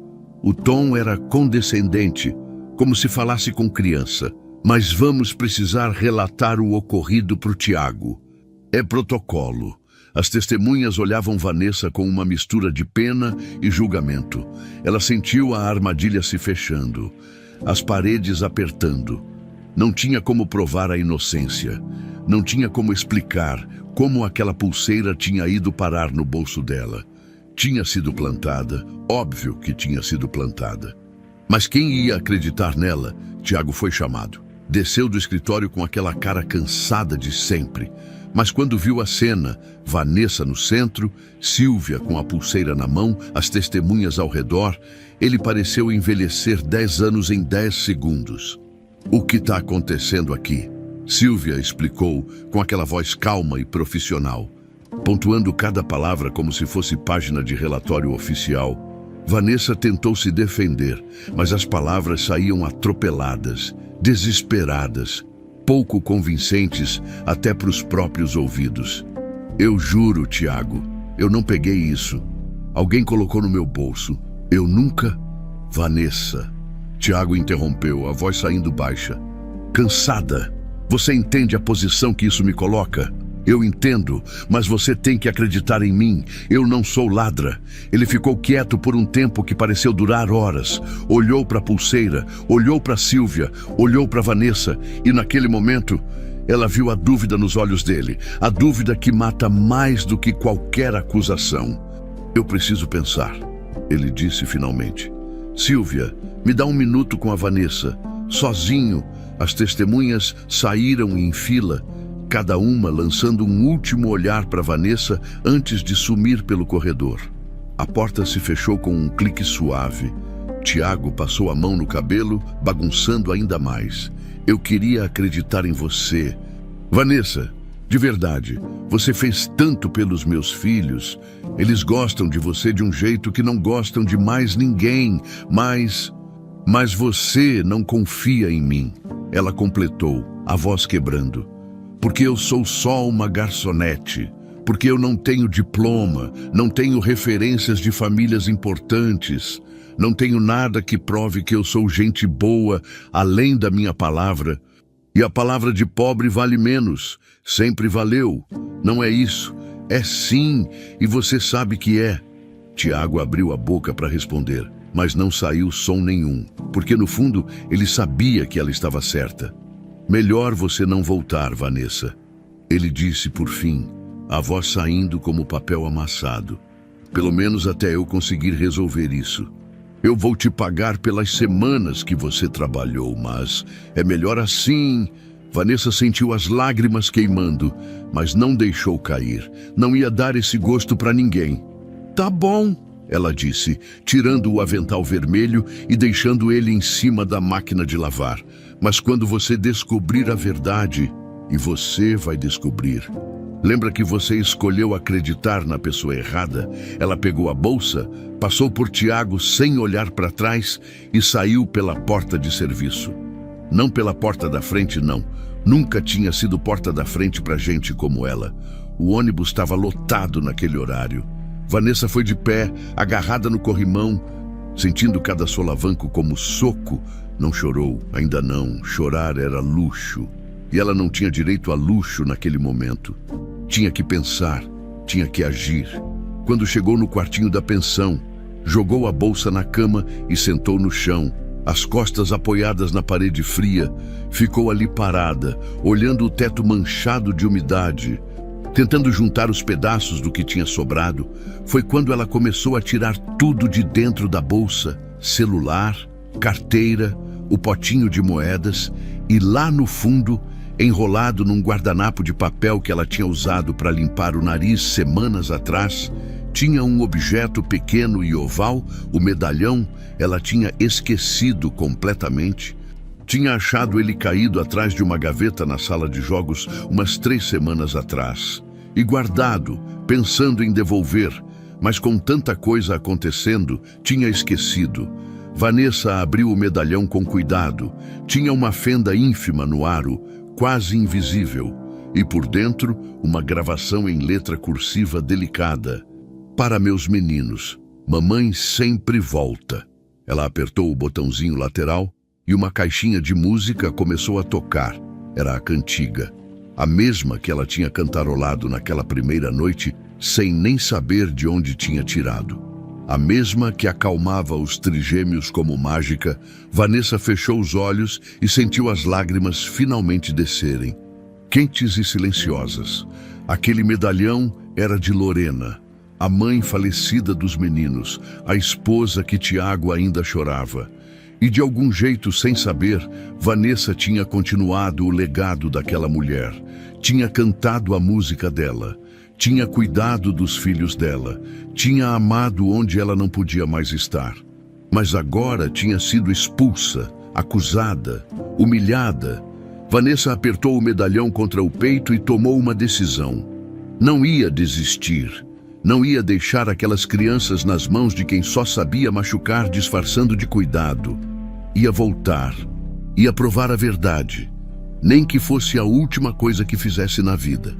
O tom era condescendente, como se falasse com criança. Mas vamos precisar relatar o ocorrido para o Tiago. É protocolo. As testemunhas olhavam Vanessa com uma mistura de pena e julgamento. Ela sentiu a armadilha se fechando, as paredes apertando. Não tinha como provar a inocência. Não tinha como explicar como aquela pulseira tinha ido parar no bolso dela. Tinha sido plantada, óbvio que tinha sido plantada. Mas quem ia acreditar nela? Tiago foi chamado. Desceu do escritório com aquela cara cansada de sempre. Mas quando viu a cena, Vanessa no centro, Silvia com a pulseira na mão, as testemunhas ao redor, ele pareceu envelhecer 10 anos em 10 segundos. O que está acontecendo aqui? Silvia explicou com aquela voz calma e profissional, pontuando cada palavra como se fosse página de relatório oficial. Vanessa tentou se defender, mas as palavras saíam atropeladas, desesperadas, pouco convincentes até para os próprios ouvidos. Eu juro, Tiago, eu não peguei isso. Alguém colocou no meu bolso. Eu nunca... Vanessa. Tiago interrompeu, a voz saindo baixa. Cansada. Você entende a posição que isso me coloca? Eu entendo, mas você tem que acreditar em mim. Eu não sou ladra. Ele ficou quieto por um tempo que pareceu durar horas. Olhou para a pulseira, olhou para Silvia, olhou para Vanessa e naquele momento ela viu a dúvida nos olhos dele. A dúvida que mata mais do que qualquer acusação. Eu preciso pensar, ele disse finalmente. Silvia, me dá um minuto com a Vanessa. Sozinho, as testemunhas saíram em fila, cada uma lançando um último olhar para Vanessa antes de sumir pelo corredor. A porta se fechou com um clique suave. Tiago passou a mão no cabelo, bagunçando ainda mais. Eu queria acreditar em você. Vanessa, de verdade, você fez tanto pelos meus filhos. Eles gostam de você de um jeito que não gostam de mais ninguém, mas você não confia em mim. Ela completou, a voz quebrando. Porque eu sou só uma garçonete, porque eu não tenho diploma, não tenho referências de famílias importantes, não tenho nada que prove que eu sou gente boa além da minha palavra. E a palavra de pobre vale menos, sempre valeu. Não é isso, é sim, e você sabe que é. Tiago abriu a boca para responder, mas não saiu som nenhum, porque no fundo ele sabia que ela estava certa. Melhor você não voltar, Vanessa. Ele disse por fim, a voz saindo como papel amassado. Pelo menos até eu conseguir resolver isso. Eu vou te pagar pelas semanas que você trabalhou, mas é melhor assim. Vanessa sentiu as lágrimas queimando, mas não deixou cair. Não ia dar esse gosto para ninguém. Tá bom, ela disse, tirando o avental vermelho e deixando ele em cima da máquina de lavar. Mas quando você descobrir a verdade, e você vai descobrir. Lembra que você escolheu acreditar na pessoa errada? Ela pegou a bolsa, passou por Tiago sem olhar para trás e saiu pela porta de serviço. Não pela porta da frente, não. Nunca tinha sido porta da frente para gente como ela. O ônibus estava lotado naquele horário. Vanessa foi de pé, agarrada no corrimão, sentindo cada solavanco como soco. Não chorou, ainda não. Chorar era luxo. E ela não tinha direito a luxo naquele momento. Tinha que pensar, tinha que agir. Quando chegou no quartinho da pensão, jogou a bolsa na cama e sentou no chão, as costas apoiadas na parede fria. Ficou ali parada, olhando o teto manchado de umidade, tentando juntar os pedaços do que tinha sobrado. Foi quando ela começou a tirar tudo de dentro da bolsa: celular, carteira, o potinho de moedas e lá no fundo, enrolado num guardanapo de papel que ela tinha usado para limpar o nariz semanas atrás, tinha um objeto pequeno e oval, o medalhão. Ela tinha esquecido completamente. Tinha achado ele caído atrás de uma gaveta na sala de jogos umas 3 semanas atrás. E guardado, pensando em devolver, mas com tanta coisa acontecendo, tinha esquecido. Vanessa abriu o medalhão com cuidado. Tinha uma fenda ínfima no aro, quase invisível, e por dentro uma gravação em letra cursiva delicada: "Para meus meninos, mamãe sempre volta." Ela apertou o botãozinho lateral e uma caixinha de música começou a tocar. Era a cantiga, a mesma que ela tinha cantarolado naquela primeira noite, sem nem saber de onde tinha tirado. A mesma que acalmava os trigêmeos como mágica. Vanessa fechou os olhos e sentiu as lágrimas finalmente descerem, quentes e silenciosas. Aquele medalhão era de Lorena, a mãe falecida dos meninos, a esposa que Tiago ainda chorava. E de algum jeito, sem saber, Vanessa tinha continuado o legado daquela mulher. Tinha cantado a música dela. Tinha cuidado dos filhos dela, tinha amado onde ela não podia mais estar. Mas agora tinha sido expulsa, acusada, humilhada. Vanessa apertou o medalhão contra o peito e tomou uma decisão. Não ia desistir. Não ia deixar aquelas crianças nas mãos de quem só sabia machucar disfarçando de cuidado. Ia voltar. Ia provar a verdade. Nem que fosse a última coisa que fizesse na vida.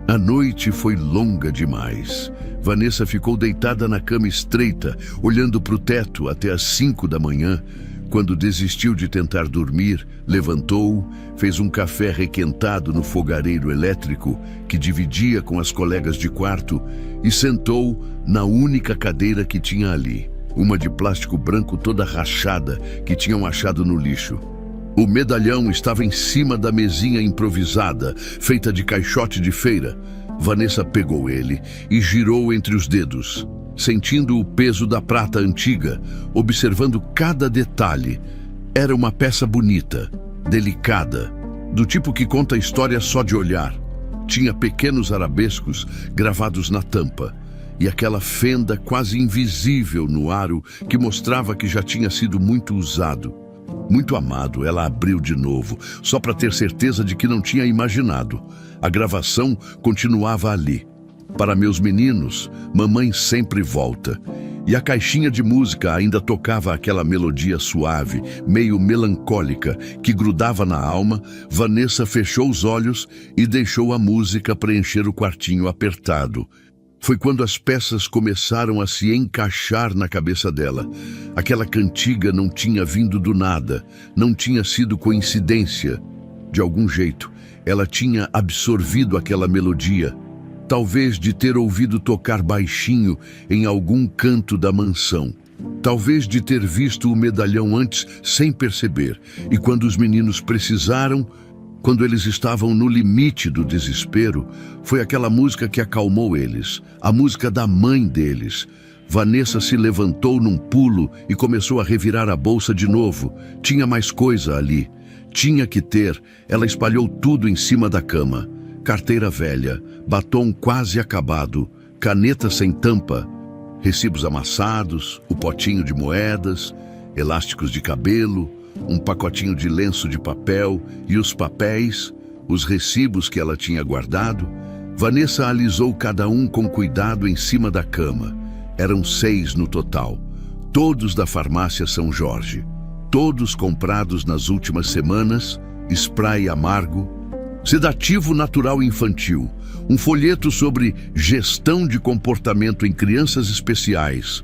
A noite foi longa demais. Vanessa ficou deitada na cama estreita, olhando para o teto até às 5 da manhã. Quando desistiu de tentar dormir, levantou, fez um café requentado no fogareiro elétrico que dividia com as colegas de quarto e sentou na única cadeira que tinha ali, uma de plástico branco toda rachada que tinham achado no lixo. O medalhão estava em cima da mesinha improvisada, feita de caixote de feira. Vanessa pegou ele e girou entre os dedos, sentindo o peso da prata antiga, observando cada detalhe. Era uma peça bonita, delicada, do tipo que conta a história só de olhar. Tinha pequenos arabescos gravados na tampa e aquela fenda quase invisível no aro que mostrava que já tinha sido muito usado. Muito amado. Ela abriu de novo, só para ter certeza de que não tinha imaginado. A gravação continuava ali. "Para meus meninos, mamãe sempre volta." E a caixinha de música ainda tocava aquela melodia suave, meio melancólica, que grudava na alma. Vanessa fechou os olhos e deixou a música preencher o quartinho apertado. Foi quando as peças começaram a se encaixar na cabeça dela. Aquela cantiga não tinha vindo do nada, não tinha sido coincidência. De algum jeito, ela tinha absorvido aquela melodia, talvez de ter ouvido tocar baixinho em algum canto da mansão. Talvez de ter visto o medalhão antes sem perceber, e quando os meninos precisaram, quando eles estavam no limite do desespero, foi aquela música que acalmou eles, a música da mãe deles. Vanessa se levantou num pulo e começou a revirar a bolsa de novo. Tinha mais coisa ali. Tinha que ter. Ela espalhou tudo em cima da cama. Carteira velha, batom quase acabado, caneta sem tampa, recibos amassados, o potinho de moedas, elásticos de cabelo, um pacotinho de lenço de papel e os papéis, os recibos que ela tinha guardado. Vanessa alisou cada um com cuidado em cima da cama. Eram 6 no total, todos da farmácia São Jorge, todos comprados nas últimas semanas, spray amargo, sedativo natural infantil, um folheto sobre gestão de comportamento em crianças especiais,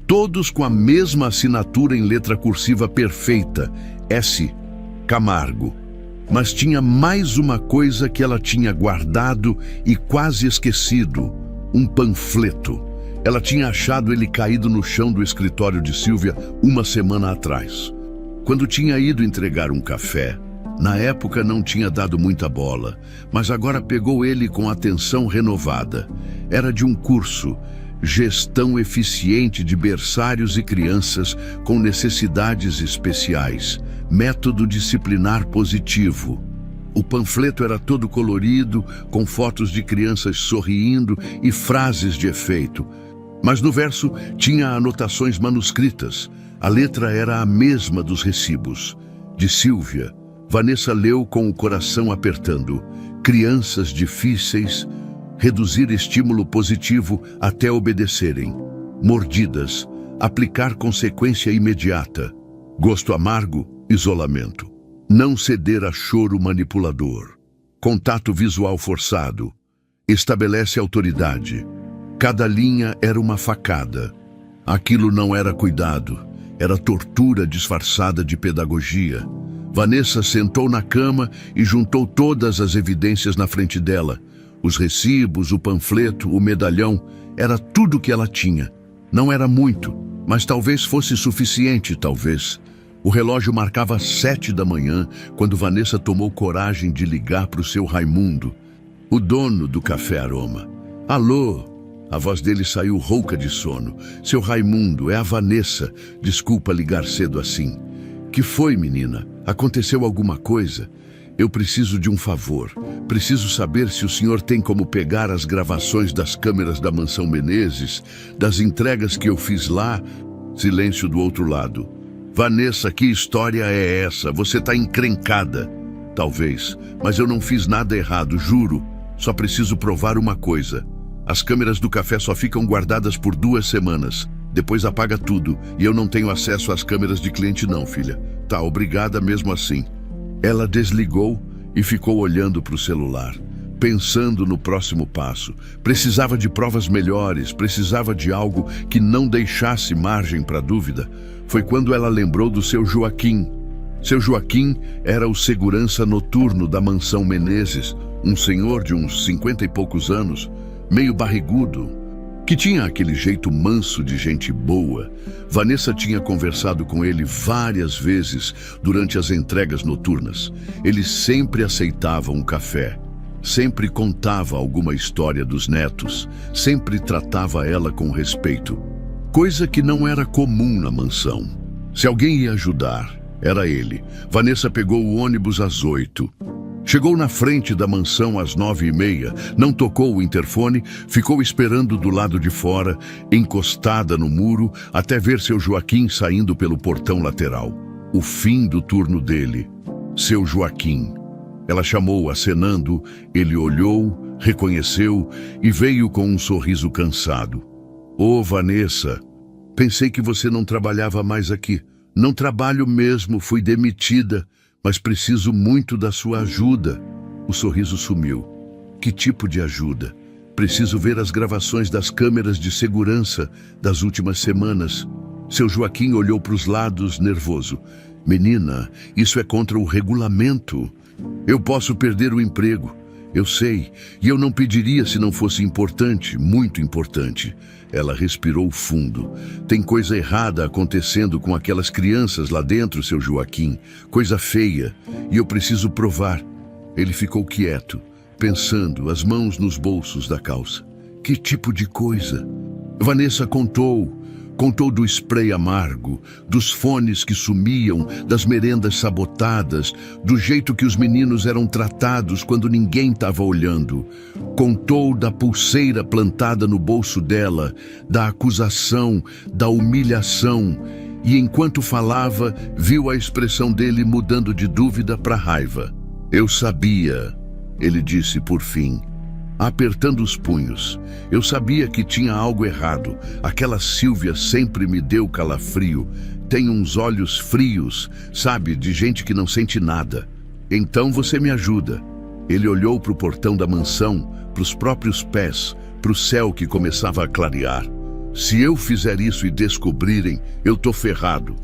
todos com a mesma assinatura em letra cursiva perfeita, S. Camargo. Mas tinha mais uma coisa que ela tinha guardado e quase esquecido, um panfleto. Ela tinha achado ele caído no chão do escritório de Silvia uma semana atrás. Quando tinha ido entregar um café, na época não tinha dado muita bola, mas agora pegou ele com atenção renovada. Era de um curso, Gestão Eficiente de Berçários e Crianças com Necessidades Especiais, Método Disciplinar Positivo. O panfleto era todo colorido, com fotos de crianças sorrindo e frases de efeito. Mas no verso tinha anotações manuscritas. A letra era a mesma dos recibos. De Silvia, Vanessa leu com o coração apertando. Crianças difíceis, reduzir estímulo positivo até obedecerem. Mordidas, aplicar consequência imediata. Gosto amargo, isolamento. Não ceder a choro manipulador. Contato visual forçado. Estabelece autoridade. Cada linha era uma facada. Aquilo não era cuidado, era tortura disfarçada de pedagogia. Vanessa sentou na cama e juntou todas as evidências na frente dela. Os recibos, o panfleto, o medalhão, era tudo que ela tinha. Não era muito, mas talvez fosse suficiente, talvez. O relógio marcava 7 da manhã, quando Vanessa tomou coragem de ligar para o seu Raimundo, o dono do Café Aroma. Alô? A voz dele saiu rouca de sono. Seu Raimundo, é a Vanessa. Desculpa ligar cedo assim. Que foi, menina? Aconteceu alguma coisa? Eu preciso de um favor. Preciso saber se o senhor tem como pegar as gravações das câmeras da Mansão Menezes, das entregas que eu fiz lá. Silêncio do outro lado. Vanessa, que história é essa? Você tá encrencada. Talvez, mas eu não fiz nada errado, juro. Só preciso provar uma coisa. As câmeras do café só ficam guardadas por 2 semanas. Depois apaga tudo e eu não tenho acesso às câmeras de cliente não, filha. Tá, obrigada mesmo assim. Ela desligou e ficou olhando para o celular, pensando no próximo passo. Precisava de provas melhores, precisava de algo que não deixasse margem para dúvida. Foi quando ela lembrou do seu Joaquim. Seu Joaquim era o segurança noturno da Mansão Menezes, um senhor de uns 50 e poucos anos, meio barrigudo, que tinha aquele jeito manso de gente boa. Vanessa tinha conversado com ele várias vezes durante as entregas noturnas. Ele sempre aceitava um café, sempre contava alguma história dos netos, sempre tratava ela com respeito, coisa que não era comum na mansão. Se alguém ia ajudar, era ele. Vanessa pegou o ônibus às 8. Chegou na frente da mansão às 9h30, não tocou o interfone, ficou esperando do lado de fora, encostada no muro, até ver seu Joaquim saindo pelo portão lateral. O fim do turno dele. Seu Joaquim. Ela chamou, acenando, ele olhou, reconheceu e veio com um sorriso cansado. Ô, Vanessa, pensei que você não trabalhava mais aqui. Não trabalho mesmo, fui demitida. Mas preciso muito da sua ajuda. O sorriso sumiu. Que tipo de ajuda? Preciso ver as gravações das câmeras de segurança das últimas semanas. Seu Joaquim olhou para os lados, nervoso. Menina, isso é contra o regulamento. Eu posso perder o emprego. Eu sei, e eu não pediria se não fosse importante, muito importante. Ela respirou fundo. Tem coisa errada acontecendo com aquelas crianças lá dentro, seu Joaquim. Coisa feia, e eu preciso provar. Ele ficou quieto, pensando, as mãos nos bolsos da calça. Que tipo de coisa? Vanessa contou. Contou do spray amargo, dos fones que sumiam, das merendas sabotadas, do jeito que os meninos eram tratados quando ninguém estava olhando. Contou da pulseira plantada no bolso dela, da acusação, da humilhação. E enquanto falava, viu a expressão dele mudando de dúvida para raiva. Eu sabia, ele disse por fim, apertando os punhos. Eu sabia que tinha algo errado. Aquela Silvia sempre me deu calafrio. Tem uns olhos frios, sabe, de gente que não sente nada. Então você me ajuda. Ele olhou para o portão da mansão, para os próprios pés, para o céu que começava a clarear. Se eu fizer isso e descobrirem, eu tô ferrado.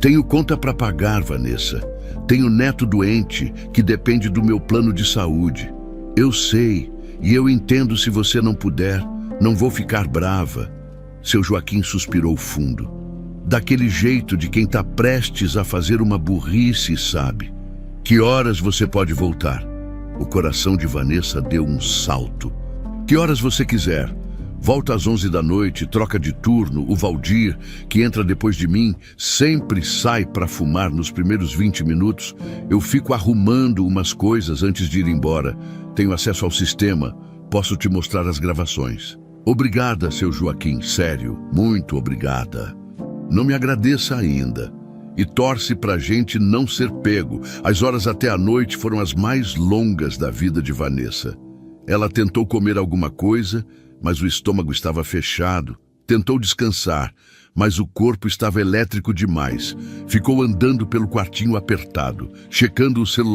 Tenho conta para pagar, Vanessa. Tenho neto doente que depende do meu plano de saúde. Eu sei. E eu entendo se você não puder, não vou ficar brava. Seu Joaquim suspirou fundo. Daquele jeito de quem está prestes a fazer uma burrice, sabe? Que horas você pode voltar? O coração de Vanessa deu um salto. Que horas você quiser. Volta às 11 da noite, troca de turno. O Valdir, que entra depois de mim, sempre sai para fumar nos primeiros 20 minutos. Eu fico arrumando umas coisas antes de ir embora. Tenho acesso ao sistema. Posso te mostrar as gravações. Obrigada, seu Joaquim, sério. Muito obrigada. Não me agradeça ainda. E torce pra gente não ser pego. As horas até a noite foram as mais longas da vida de Vanessa. Ela tentou comer alguma coisa, mas o estômago estava fechado. Tentou descansar, mas o corpo estava elétrico demais. Ficou andando pelo quartinho apertado, checando o celular